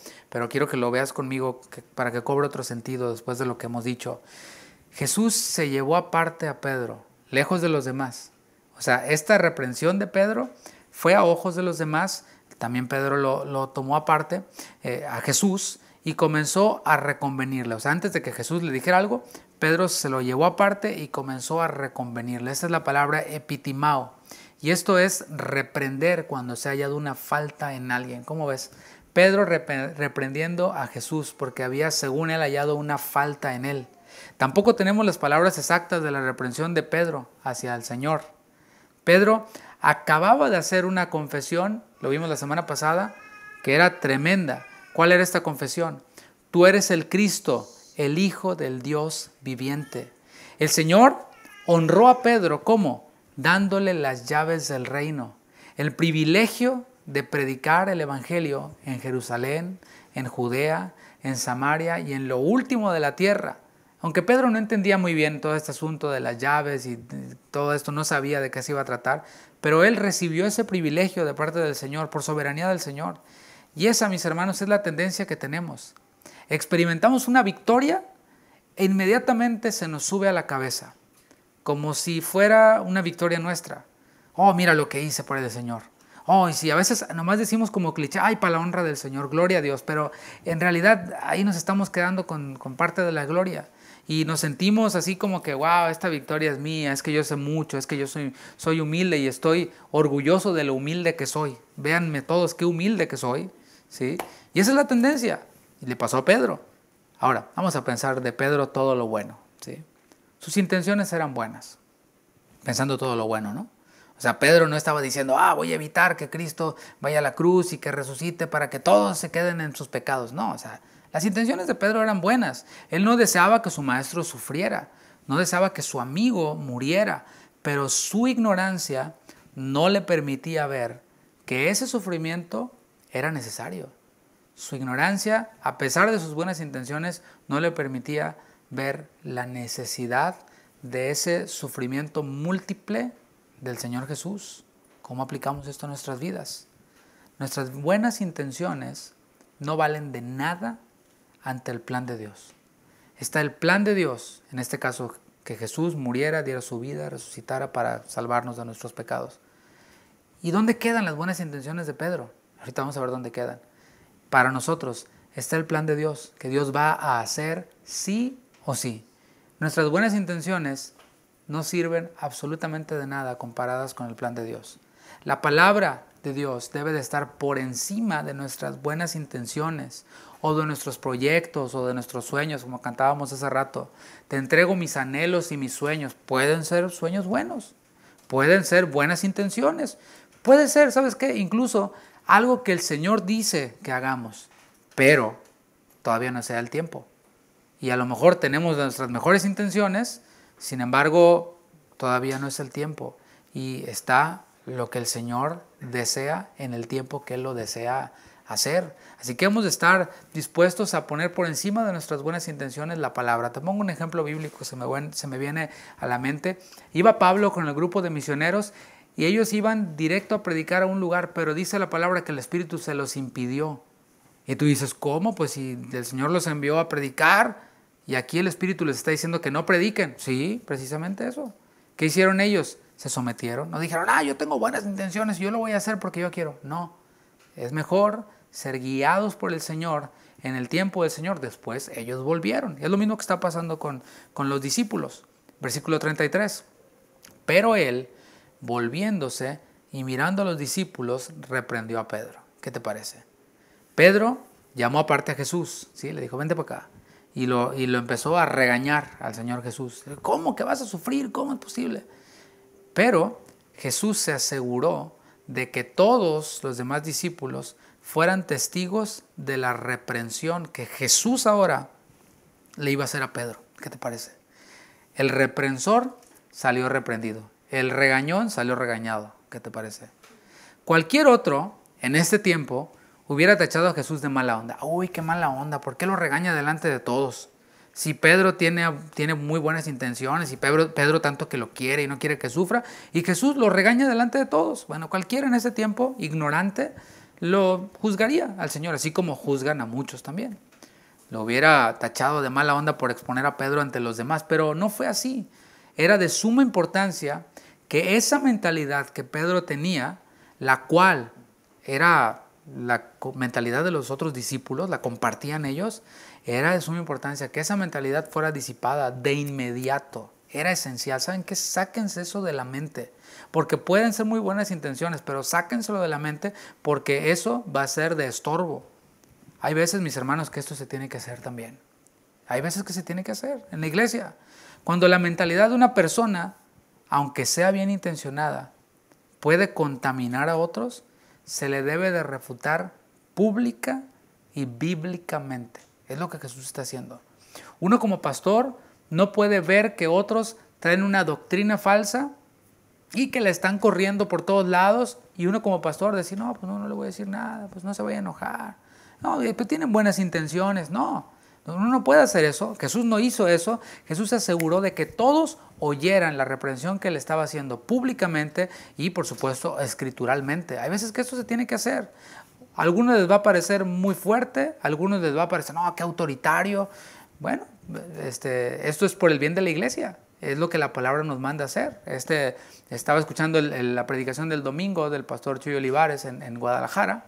quiero que lo veas conmigo para que cobre otro sentido después de lo que hemos dicho. Jesús se llevó aparte a Pedro, lejos de los demás. O sea, esta reprensión de Pedro fue a ojos de los demás, también Pedro lo tomó aparte a Jesús y comenzó a reconvenirle. O sea, antes de que Jesús le dijera algo, Pedro se lo llevó aparte y comenzó a reconvenirle. Esta es la palabra epitimao. Y esto es reprender cuando se ha hallado una falta en alguien. ¿Cómo ves? Pedro reprendiendo a Jesús porque había, según él, hallado una falta en él. Tampoco tenemos las palabras exactas de la reprensión de Pedro hacia el Señor. Pedro acababa de hacer una confesión, lo vimos la semana pasada, que era tremenda. ¿Cuál era esta confesión? Tú eres el Cristo, el Hijo del Dios viviente. El Señor honró a Pedro, ¿cómo? Dándole las llaves del reino, el privilegio de predicar el Evangelio en Jerusalén, en Judea, en Samaria y en lo último de la tierra. Aunque Pedro no entendía muy bien todo este asunto de las llaves y todo esto, no sabía de qué se iba a tratar, pero él recibió ese privilegio de parte del Señor, por soberanía del Señor. Y esa, mis hermanos, es la tendencia que tenemos. Experimentamos una victoria e inmediatamente se nos sube a la cabeza, como si fuera una victoria nuestra. Oh, mira lo que hice por el Señor. Oh, y sí, a veces nomás decimos como cliché, ay, para la honra del Señor, gloria a Dios, pero en realidad ahí nos estamos quedando con parte de la gloria. Y nos sentimos así como que, wow, esta victoria es mía, es que yo sé mucho, es que yo soy humilde y estoy orgulloso de lo humilde que soy. Véanme todos qué humilde que soy, ¿sí? Y esa es la tendencia. Y le pasó a Pedro. Ahora, vamos a pensar de Pedro todo lo bueno, ¿sí? Sus intenciones eran buenas, pensando todo lo bueno, ¿no? O sea, Pedro no estaba diciendo, voy a evitar que Cristo vaya a la cruz y que resucite para que todos se queden en sus pecados. No, o sea, las intenciones de Pedro eran buenas. Él no deseaba que su maestro sufriera, no deseaba que su amigo muriera, pero su ignorancia no le permitía ver que ese sufrimiento era necesario. Su ignorancia, a pesar de sus buenas intenciones, no le permitía ver la necesidad de ese sufrimiento múltiple del Señor Jesús. ¿Cómo aplicamos esto a nuestras vidas? Nuestras buenas intenciones no valen de nada ante el plan de Dios. Está el plan de Dios, en este caso que Jesús muriera, diera su vida, resucitara para salvarnos de nuestros pecados. ¿Y dónde quedan las buenas intenciones de Pedro? Ahorita vamos a ver dónde quedan. Para nosotros está el plan de Dios, que Dios va a hacer sí o sí. Nuestras buenas intenciones no sirven absolutamente de nada comparadas con el plan de Dios. La palabra de Dios debe de estar por encima de nuestras buenas intenciones o de nuestros proyectos o de nuestros sueños, como cantábamos hace rato. Te entrego mis anhelos y mis sueños. Pueden ser sueños buenos, pueden ser buenas intenciones, puede ser, ¿sabes qué? Incluso algo que el Señor dice que hagamos, pero todavía no sea el tiempo. Y a lo mejor tenemos nuestras mejores intenciones, sin embargo, todavía no es el tiempo. y está lo que el Señor desea en el tiempo que Él lo desea hacer. Así que hemos de estar dispuestos a poner por encima de nuestras buenas intenciones la palabra. Te pongo un ejemplo bíblico, se me viene a la mente. Iba Pablo con el grupo de misioneros y ellos iban directo a predicar a un lugar, pero dice la palabra que el Espíritu se los impidió. Y tú dices, ¿cómo? Pues si el Señor los envió a predicar y aquí el Espíritu les está diciendo que no prediquen. Sí, precisamente eso. ¿Qué hicieron ellos? Se sometieron. No dijeron, yo tengo buenas intenciones, yo lo voy a hacer porque yo quiero. No, es mejor ser guiados por el Señor en el tiempo del Señor. Después ellos volvieron. Es lo mismo que está pasando con los discípulos. Versículo 33. Pero él, volviéndose y mirando a los discípulos, reprendió a Pedro. ¿Qué te parece? Pedro llamó aparte a Jesús, ¿sí? Le dijo, vente para acá. Y lo empezó a regañar al Señor Jesús. ¿Cómo que vas a sufrir? ¿Cómo es posible? Pero Jesús se aseguró de que todos los demás discípulos fueran testigos de la reprensión que Jesús ahora le iba a hacer a Pedro. ¿Qué te parece? El reprensor salió reprendido. El regañón salió regañado. ¿Qué te parece? Cualquier otro en este tiempo hubiera tachado a Jesús de mala onda. Uy, qué mala onda, ¿por qué lo regaña delante de todos? Si Pedro tiene muy buenas intenciones y Pedro tanto que lo quiere y no quiere que sufra, y Jesús lo regaña delante de todos. Bueno, cualquiera en ese tiempo, ignorante, lo juzgaría al Señor, así como juzgan a muchos también. Lo hubiera tachado de mala onda por exponer a Pedro ante los demás, pero no fue así. Era de suma importancia que esa mentalidad que Pedro tenía, la cual era la mentalidad de los otros discípulos, la compartían ellos, era de suma importancia que esa mentalidad fuera disipada de inmediato. Era esencial. ¿Saben qué? Sáquense eso de la mente, porque pueden ser muy buenas intenciones, pero sáquenselo de la mente porque eso va a ser de estorbo. Hay veces, mis hermanos, que esto se tiene que hacer también. Hay veces que se tiene que hacer en la iglesia. Cuando la mentalidad de una persona, aunque sea bien intencionada, puede contaminar a otros, se le debe de refutar pública y bíblicamente. Es lo que Jesús está haciendo. Uno como pastor no puede ver que otros traen una doctrina falsa y que la están corriendo por todos lados, y uno como pastor decir, no, pues no le voy a decir nada, pues no se vaya a enojar. No, pues tienen buenas intenciones. No, uno no puede hacer eso. Jesús no hizo eso. Jesús se aseguró de que todos oyeran la reprensión que le estaba haciendo públicamente y, por supuesto, escrituralmente. Hay veces que esto se tiene que hacer. A algunos les va a parecer muy fuerte, a algunos les va a parecer, no, qué autoritario. Bueno, esto es por el bien de la iglesia. Es lo que la palabra nos manda hacer. Estaba escuchando la predicación del domingo del pastor Chuy Olivares en Guadalajara,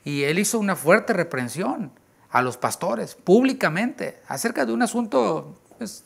y él hizo una fuerte reprensión a los pastores públicamente acerca de un asunto, pues,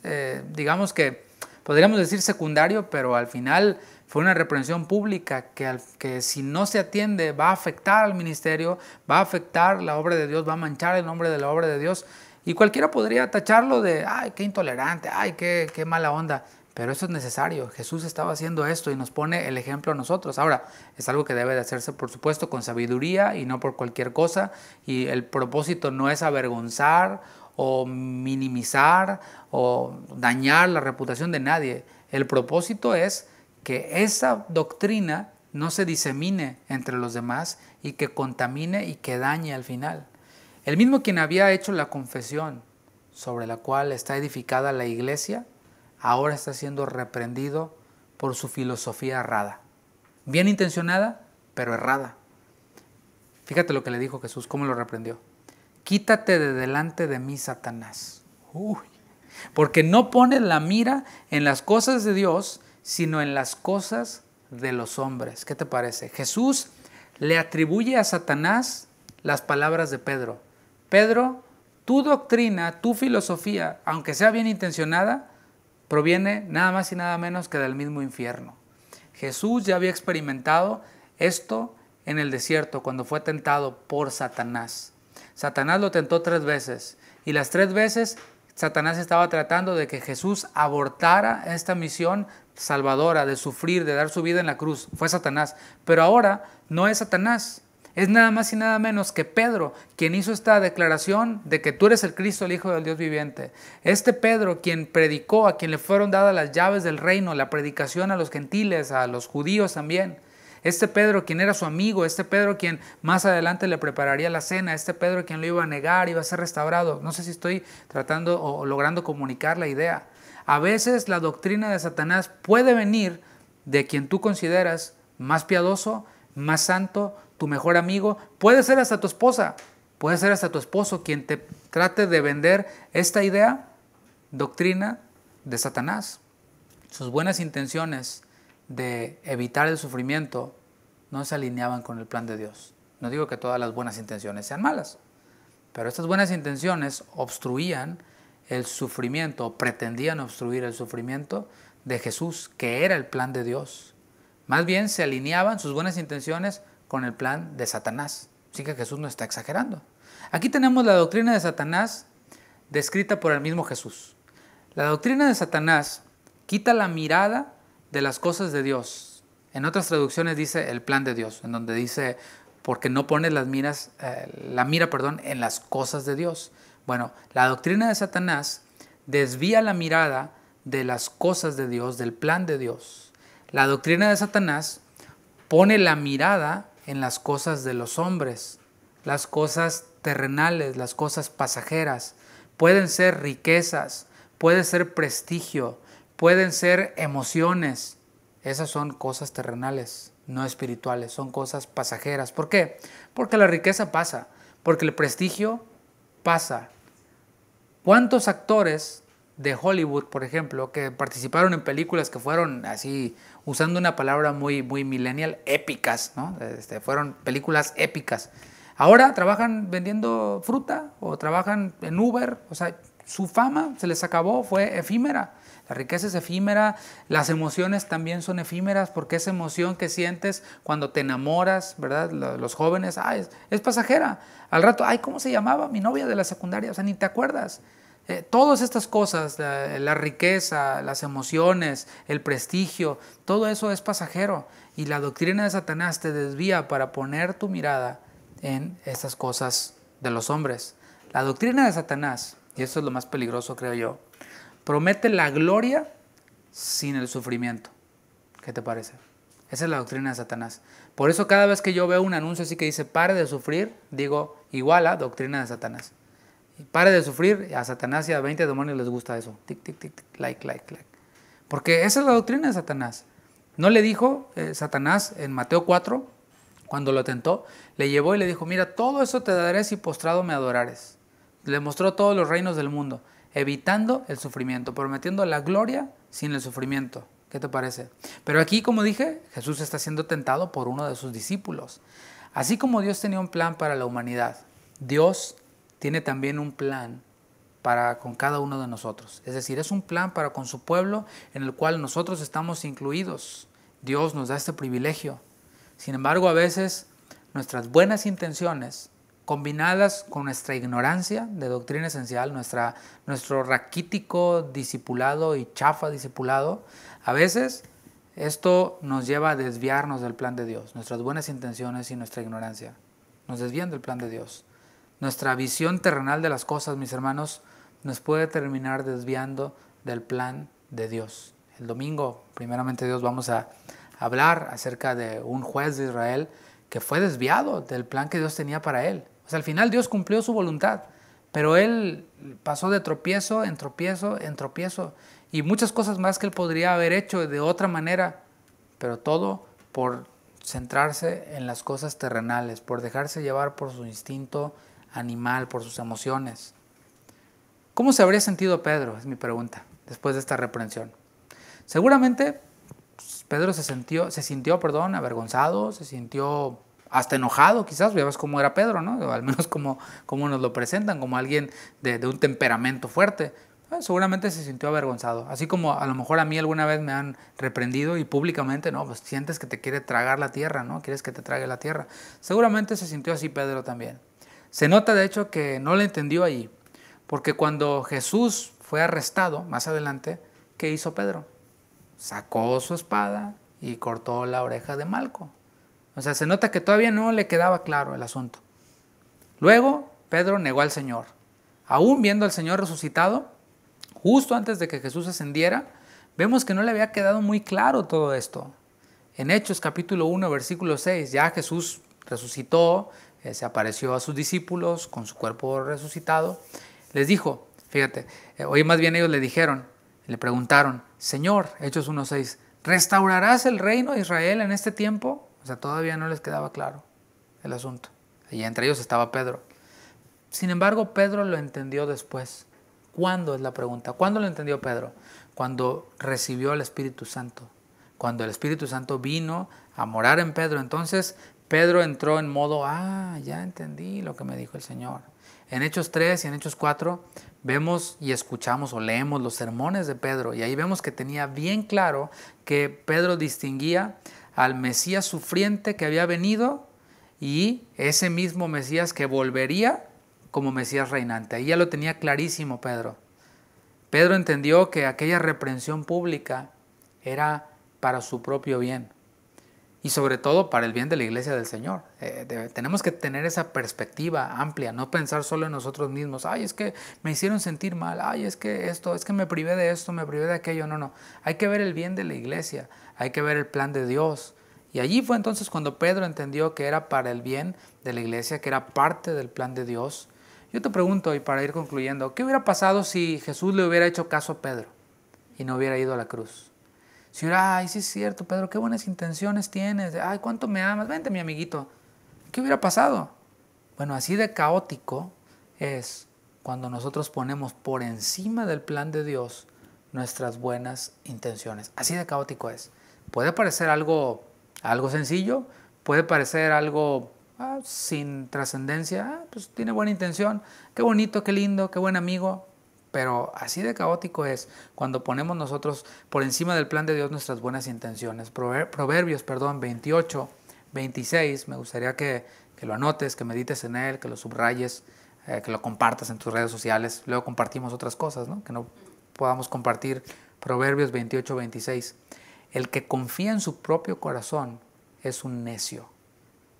digamos que podríamos decir secundario, pero al final fue una reprensión pública que si no se atiende va a afectar al ministerio, va a afectar la obra de Dios, va a manchar el nombre de la obra de Dios. Y cualquiera podría tacharlo de, ay, qué intolerante, ay, qué mala onda. Pero eso es necesario. Jesús estaba haciendo esto y nos pone el ejemplo a nosotros. Ahora, es algo que debe de hacerse, por supuesto, con sabiduría y no por cualquier cosa. Y el propósito no es avergonzar o minimizar o dañar la reputación de nadie. El propósito es que esa doctrina no se disemine entre los demás y que contamine y que dañe al final. El mismo quien había hecho la confesión sobre la cual está edificada la iglesia, ahora está siendo reprendido por su filosofía errada. Bien intencionada, pero errada. Fíjate lo que le dijo Jesús, cómo lo reprendió. Quítate de delante de mí, Satanás. Porque no pones la mira en las cosas de Dios, sino en las cosas de los hombres. ¿Qué te parece? Jesús le atribuye a Satanás las palabras de Pedro. Pedro, tu doctrina, tu filosofía, aunque sea bien intencionada, proviene nada más y nada menos que del mismo infierno. Jesús ya había experimentado esto en el desierto cuando fue tentado por Satanás. Satanás lo tentó 3 veces y las 3 veces Satanás estaba tratando de que Jesús abortara esta misión salvadora de sufrir, de dar su vida en la cruz. Fue Satanás. Pero ahora no es Satanás. Es nada más y nada menos que Pedro, quien hizo esta declaración de que tú eres el Cristo, el Hijo del Dios viviente. Este Pedro, quien predicó, a quien le fueron dadas las llaves del reino, la predicación a los gentiles, a los judíos también. Este Pedro, quien era su amigo, este Pedro, quien más adelante le prepararía la cena, este Pedro, quien lo iba a negar, iba a ser restaurado. No sé si estoy tratando o logrando comunicar la idea. A veces la doctrina de Satanás puede venir de quien tú consideras más piadoso, más santo, tu mejor amigo. Puede ser hasta tu esposa, puede ser hasta tu esposo quien te trate de vender esta idea, doctrina de Satanás. Sus buenas intenciones de evitar el sufrimiento no se alineaban con el plan de Dios. No digo que todas las buenas intenciones sean malas, pero estas buenas intenciones obstruían el sufrimiento, o pretendían obstruir el sufrimiento de Jesús, que era el plan de Dios. Más bien se alineaban sus buenas intenciones con el plan de Satanás. Así que Jesús no está exagerando. Aquí tenemos la doctrina de Satanás descrita por el mismo Jesús. La doctrina de Satanás quita la mirada de las cosas de Dios. En otras traducciones dice el plan de Dios, en donde dice porque no pones la mira en las cosas de Dios. Bueno, la doctrina de Satanás desvía la mirada de las cosas de Dios, del plan de Dios. La doctrina de Satanás pone la mirada en las cosas de los hombres, las cosas terrenales, las cosas pasajeras. Pueden ser riquezas, puede ser prestigio, pueden ser emociones. Esas son cosas terrenales, no espirituales, son cosas pasajeras. ¿Por qué? Porque la riqueza pasa, porque el prestigio pasa. ¿Cuántos actores de Hollywood, por ejemplo, que participaron en películas que fueron así, usando una palabra muy millennial, épicas, ¿no? Fueron películas épicas. Ahora trabajan vendiendo fruta o trabajan en Uber, o sea, su fama se les acabó, fue efímera. La riqueza es efímera, las emociones también son efímeras, porque esa emoción que sientes cuando te enamoras, ¿verdad? Los jóvenes, es pasajera. Al rato, ¿cómo se llamaba? Mi novia de la secundaria, o sea, ni te acuerdas. Todas estas cosas, la riqueza, las emociones, el prestigio, todo eso es pasajero. Y la doctrina de Satanás te desvía para poner tu mirada en estas cosas de los hombres. La doctrina de Satanás, y eso es lo más peligroso, creo yo, promete la gloria sin el sufrimiento. ¿Qué te parece? Esa es la doctrina de Satanás. Por eso cada vez que yo veo un anuncio así que dice pare de sufrir, digo igual a doctrina de Satanás. Pare de sufrir, a Satanás y a 20 demonios les gusta eso. Tic, tic, tic, tic, like. Porque esa es la doctrina de Satanás. ¿No le dijo Satanás en Mateo 4, cuando lo tentó? Le llevó y le dijo, mira, todo eso te daré si postrado me adorares. Le mostró todos los reinos del mundo, evitando el sufrimiento, prometiendo la gloria sin el sufrimiento. ¿Qué te parece? Pero aquí, como dije, Jesús está siendo tentado por uno de sus discípulos. Así como Dios tenía un plan para la humanidad, Dios tiene también un plan para con cada uno de nosotros. Es decir, es un plan para con su pueblo en el cual nosotros estamos incluidos. Dios nos da este privilegio. Sin embargo, a veces nuestras buenas intenciones, combinadas con nuestra ignorancia de doctrina esencial, nuestro raquítico discipulado y chafa discipulado, a veces esto nos lleva a desviarnos del plan de Dios. Nuestras buenas intenciones y nuestra ignorancia nos desvían del plan de Dios. Nuestra visión terrenal de las cosas, mis hermanos, nos puede terminar desviando del plan de Dios. El domingo, primeramente Dios, vamos a hablar acerca de un juez de Israel que fue desviado del plan que Dios tenía para él. O sea, al final Dios cumplió su voluntad, pero él pasó de tropiezo en tropiezo en tropiezo y muchas cosas más que él podría haber hecho de otra manera, pero todo por centrarse en las cosas terrenales, por dejarse llevar por su instinto animal, por sus emociones. ¿Cómo se habría sentido Pedro? Es mi pregunta, después de esta reprensión. Seguramente Pedro se sintió avergonzado, se sintió hasta enojado, quizás. Ya ves cómo era Pedro, ¿no? O al menos como nos lo presentan, como alguien de un temperamento fuerte. Seguramente se sintió avergonzado. Así como a lo mejor a mí alguna vez me han reprendido y públicamente, ¿no? Pues sientes que te quiere tragar la tierra, ¿no? Quieres que te trague la tierra. Seguramente se sintió así Pedro también. Se nota de hecho que no le entendió allí, porque cuando Jesús fue arrestado, más adelante, ¿qué hizo Pedro? Sacó su espada y cortó la oreja de Malco. O sea, se nota que todavía no le quedaba claro el asunto. Luego, Pedro negó al Señor. Aún viendo al Señor resucitado, justo antes de que Jesús ascendiera, vemos que no le había quedado muy claro todo esto. En Hechos capítulo 1, versículo 6, ya Jesús resucitó, se apareció a sus discípulos con su cuerpo resucitado. Les dijo, fíjate, hoy más bien ellos le dijeron, le preguntaron, Señor, Hechos 1:6, ¿restaurarás el reino de Israel en este tiempo? O sea, todavía no les quedaba claro el asunto. Y entre ellos estaba Pedro. Sin embargo, Pedro lo entendió después. ¿Cuándo es la pregunta? ¿Cuándo lo entendió Pedro? Cuando recibió el Espíritu Santo. Cuando el Espíritu Santo vino a morar en Pedro, entonces Pedro entró en modo, ya entendí lo que me dijo el Señor. En Hechos 3 y en Hechos 4 vemos y escuchamos o leemos los sermones de Pedro y ahí vemos que tenía bien claro que Pedro distinguía al Mesías sufriente que había venido y ese mismo Mesías que volvería como Mesías reinante. Ahí ya lo tenía clarísimo Pedro. Pedro entendió que aquella reprensión pública era para su propio bien y sobre todo para el bien de la iglesia del Señor. Tenemos que tener esa perspectiva amplia, no pensar solo en nosotros mismos. Ay, es que me hicieron sentir mal. Ay, es que me privé de esto, me privé de aquello. No. Hay que ver el bien de la iglesia, hay que ver el plan de Dios. Y allí fue entonces cuando Pedro entendió que era para el bien de la iglesia, que era parte del plan de Dios. Yo te pregunto, y para ir concluyendo, ¿qué hubiera pasado si Jesús le hubiera hecho caso a Pedro y no hubiera ido a la cruz? Si hubiera, ay, sí es cierto, Pedro, qué buenas intenciones tienes, ay, cuánto me amas, vente mi amiguito. ¿Qué hubiera pasado? Bueno, así de caótico es cuando nosotros ponemos por encima del plan de Dios nuestras buenas intenciones. Así de caótico es. Puede parecer algo sencillo, puede parecer algo sin trascendencia, pues tiene buena intención, qué bonito, qué lindo, qué buen amigo. Pero así de caótico es cuando ponemos nosotros por encima del plan de Dios nuestras buenas intenciones. Proverbios 28, 26, me gustaría que lo anotes, que medites en él, que lo subrayes, que lo compartas en tus redes sociales. Luego compartimos otras cosas, ¿no? Que no podamos compartir. Proverbios 28, 26. El que confía en su propio corazón es un necio,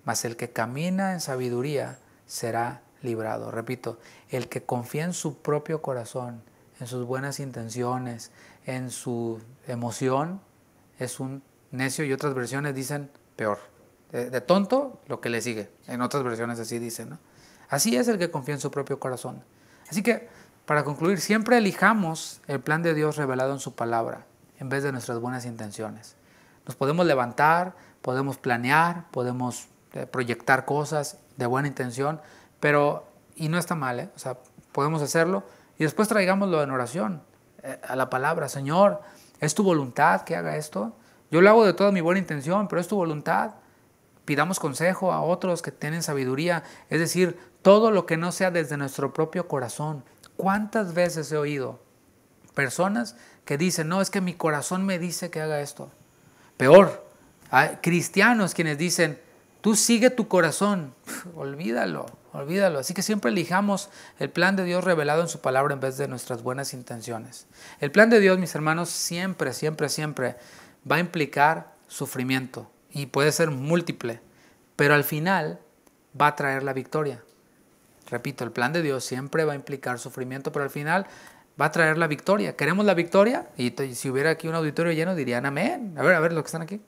mas el que camina en sabiduría será librado. Repito, el que confía en su propio corazón, en sus buenas intenciones, en su emoción, es un necio, y otras versiones dicen peor. De tonto, lo que le sigue. En otras versiones así dicen, ¿no? Así es el que confía en su propio corazón. Así que, para concluir, siempre elijamos el plan de Dios revelado en su palabra, en vez de nuestras buenas intenciones. Nos podemos levantar, podemos planear, podemos proyectar cosas de buena intención, y no está mal, o sea, podemos hacerlo y después traigámoslo en oración a la palabra. Señor, ¿es tu voluntad que haga esto? Yo lo hago de toda mi buena intención, pero es tu voluntad. Pidamos consejo a otros que tienen sabiduría, es decir, todo lo que no sea desde nuestro propio corazón. ¿Cuántas veces he oído personas que dicen, no, es que mi corazón me dice que haga esto? Peor, hay cristianos quienes dicen, tú sigue tu corazón. Olvídalo. Así que siempre elijamos el plan de Dios revelado en su palabra en vez de nuestras buenas intenciones. El plan de Dios, mis hermanos, siempre va a implicar sufrimiento y puede ser múltiple, pero al final va a traer la victoria. Repito, el plan de Dios siempre va a implicar sufrimiento, pero al final va a traer la victoria. ¿Queremos la victoria? Y si hubiera aquí un auditorio lleno dirían amén. A ver los que están aquí.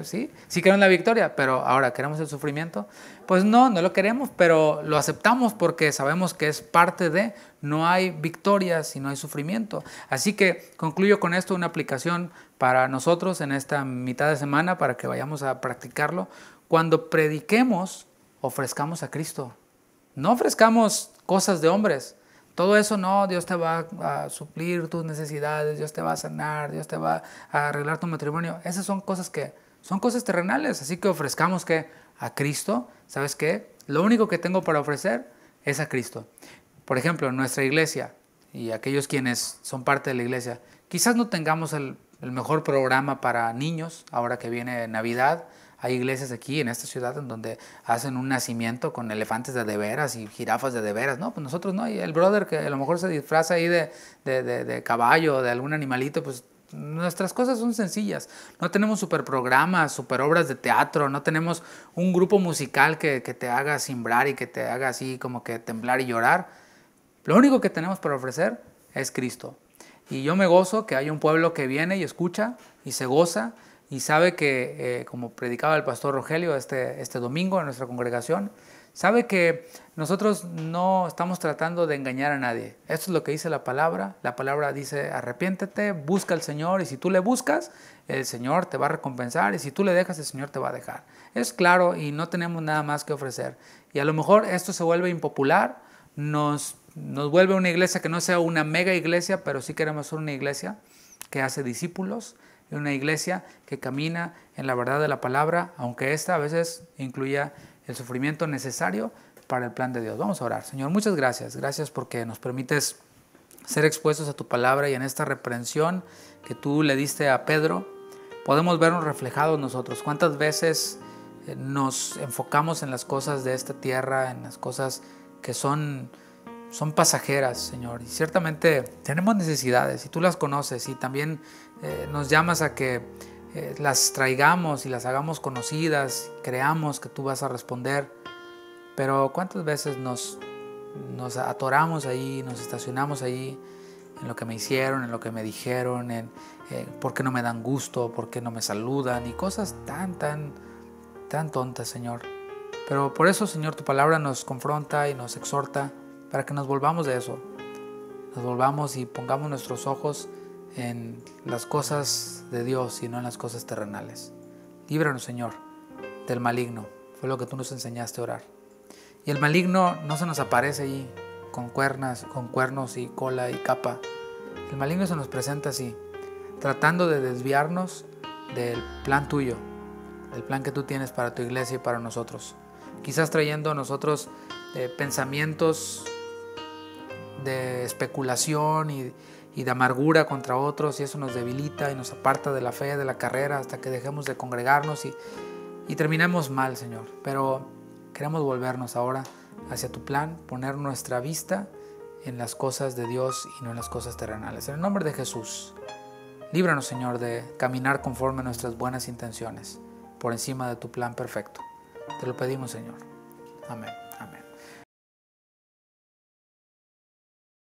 Sí queremos la victoria, pero ahora ¿queremos el sufrimiento? Pues no lo queremos, pero lo aceptamos porque sabemos que es parte de, no hay victoria si no hay sufrimiento. Así que concluyo con esto una aplicación para nosotros en esta mitad de semana para que vayamos a practicarlo. Cuando prediquemos, ofrezcamos a Cristo. No ofrezcamos cosas de hombres. Todo eso no, Dios te va a suplir tus necesidades, Dios te va a sanar, Dios te va a arreglar tu matrimonio. Esas son cosas terrenales, así que ofrezcamos a Cristo. ¿Sabes qué? Lo único que tengo para ofrecer es a Cristo. Por ejemplo, en nuestra iglesia y aquellos quienes son parte de la iglesia, quizás no tengamos el mejor programa para niños ahora que viene Navidad. Hay iglesias aquí en esta ciudad en donde hacen un nacimiento con elefantes de veras y jirafas de veras. No, pues nosotros no. Y el brother que a lo mejor se disfraza ahí de caballo o de algún animalito, pues Nuestras cosas son sencillas. No tenemos super programas, super obras de teatro, no tenemos un grupo musical que te haga cimbrar y que te haga así como que temblar y llorar. Lo único que tenemos para ofrecer es Cristo. Y yo me gozo que haya un pueblo que viene y escucha y se goza y sabe que, como predicaba el pastor Rogelio este domingo en nuestra congregación, sabe que nosotros no estamos tratando de engañar a nadie. Esto es lo que dice la palabra. La palabra dice: arrepiéntete, busca al Señor, y si tú le buscas, el Señor te va a recompensar, y si tú le dejas, el Señor te va a dejar. Es claro, y no tenemos nada más que ofrecer. Y a lo mejor esto se vuelve impopular, nos vuelve una iglesia que no sea una mega iglesia, pero sí queremos ser una iglesia que hace discípulos, y una iglesia que camina en la verdad de la palabra, aunque esta a veces incluya el sufrimiento necesario para el plan de Dios. Vamos a orar. Señor, muchas gracias. Gracias porque nos permites ser expuestos a tu palabra, y en esta reprensión que tú le diste a Pedro, podemos vernos reflejados nosotros. ¿Cuántas veces nos enfocamos en las cosas de esta tierra, en las cosas que son pasajeras, Señor? Y ciertamente tenemos necesidades, y tú las conoces, y también nos llamas a que las traigamos y las hagamos conocidas, creamos que tú vas a responder. Pero ¿cuántas veces nos atoramos ahí, nos estacionamos ahí en lo que me hicieron, en lo que me dijeron, en por qué no me dan gusto, por qué no me saludan, y cosas tan tontas, Señor? Pero por eso, Señor, tu palabra nos confronta y nos exhorta para que nos volvamos de eso. Nos volvamos y pongamos nuestros ojos en las cosas de Dios y no en las cosas terrenales. Líbranos, Señor, del maligno. Fue lo que tú nos enseñaste a orar. Y el maligno no se nos aparece ahí con cuernos y cola y capa. El maligno se nos presenta así, tratando de desviarnos del plan tuyo, del plan que tú tienes para tu iglesia y para nosotros. Quizás trayendo a nosotros pensamientos de especulación y de amargura contra otros, y eso nos debilita y nos aparta de la fe, de la carrera, hasta que dejemos de congregarnos y terminemos mal, Señor. Pero queremos volvernos ahora hacia tu plan, poner nuestra vista en las cosas de Dios y no en las cosas terrenales. En el nombre de Jesús, líbranos, Señor, de caminar conforme a nuestras buenas intenciones, por encima de tu plan perfecto. Te lo pedimos, Señor. Amén.